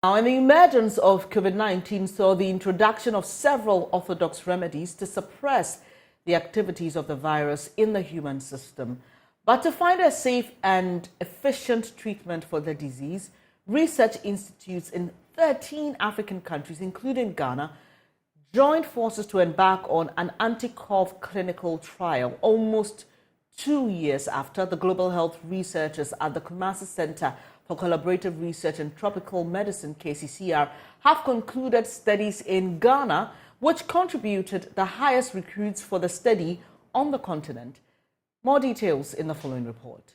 Now, and the emergence of COVID-19 saw the introduction of several orthodox remedies to suppress the activities of the virus in the human system. But to find a safe and efficient treatment for the disease, research institutes in 13 African countries, including Ghana, joined forces to embark on an ANTICOV Clinical Trial almost 2 years after the global health researchers at the Kumasi Center for Collaborative Research in Tropical Medicine, KCCR, have concluded studies in Ghana, which contributed the highest recruits for the study on the continent. More details in the following report.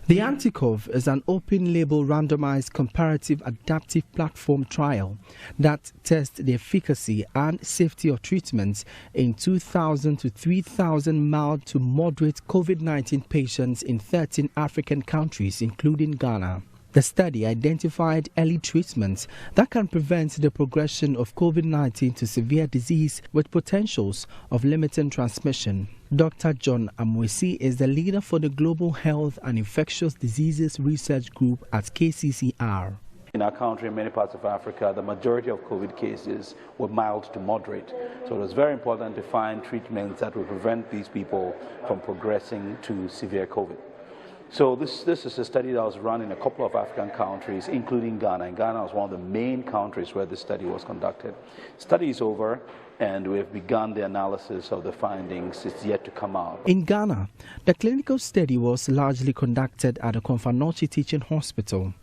The ANTICOV is an open-label randomized comparative adaptive platform trial that tests the efficacy and safety of treatments in 2,000 to 3,000 mild to moderate COVID-19 patients in 13 African countries, including Ghana. The study identified early treatments that can prevent the progression of COVID-19 to severe disease with potentials of limiting transmission. Dr. John Amwesi is the leader for the Global Health and Infectious Diseases Research Group at KCCR. In our country, in many parts of Africa, the majority of COVID cases were mild to moderate. So it was very important to find treatments that would prevent these people from progressing to severe COVID. So this is a study that was run in a couple of African countries, including Ghana. And Ghana was one of the main countries where this study was conducted. Study is over, and we have begun the analysis of the findings. It's yet to come out. In Ghana, the clinical study was largely conducted at the Konfanochi Teaching Hospital.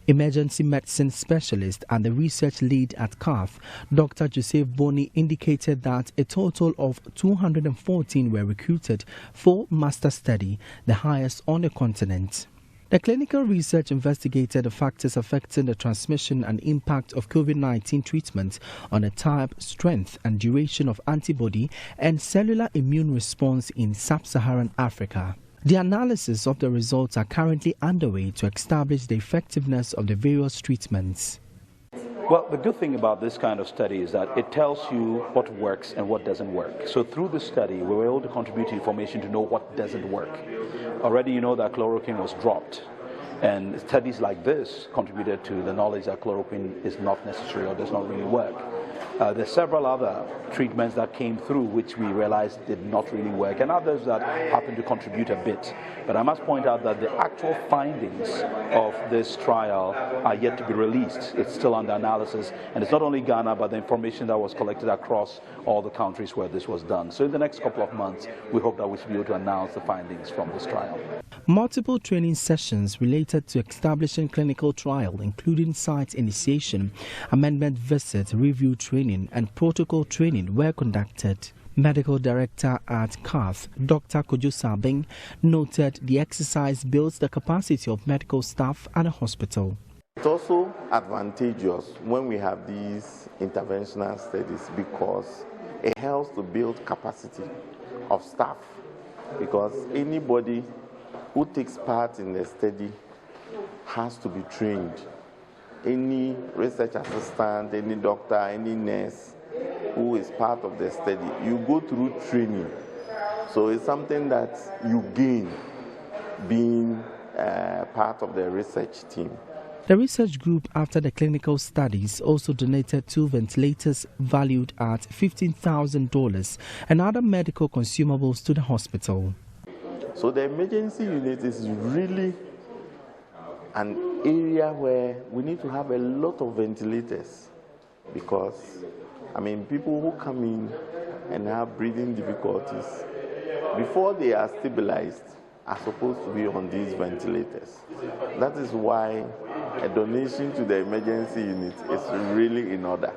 Emergency medicine specialist and the research lead at CAF, Dr. Joseph Boni, indicated that a total of 214 were recruited for master study, the highest on the continent. The clinical research investigated the factors affecting the transmission and impact of COVID-19 treatment on the type, strength, and duration of antibody and cellular immune response in sub-Saharan Africa. The analysis of the results are currently underway to establish the effectiveness of the various treatments. Well, the good thing about this kind of study is that it tells you what works and what doesn't work. So through this study, we were able to contribute information to know what doesn't work. Already you know that chloroquine was dropped. And studies like this contributed to the knowledge that chloroquine is not necessary or does not really work. There are several other treatments that came through which we realized did not really work, and others that happen to contribute a bit. But I must point out that the actual findings of this trial are yet to be released. It's still under analysis, and it's not only Ghana, but the information that was collected across all the countries where this was done. So in the next couple of months, we hope that we should be able to announce the findings from this trial. Multiple training sessions related to establishing clinical trial, including site initiation, amendment visit, review training, and protocol training were conducted. Medical Director at CAF, Dr. Kojo Sabing, noted the exercise builds the capacity of medical staff at a hospital. It's also advantageous when we have these interventional studies because it helps to build capacity of staff, because anybody who takes part in the study has to be trained. Any research assistant, any doctor, any nurse who is part of the study, you go through training. So it's something that you gain being part of the research team. The research group, after the clinical studies, also donated 2 ventilators valued at $15,000 and other medical consumables to the hospital. So the emergency unit is really an area where we need to have a lot of ventilators because, people who come in and have breathing difficulties, before they are stabilized, are supposed to be on these ventilators. That is why a donation to the emergency unit is really in order.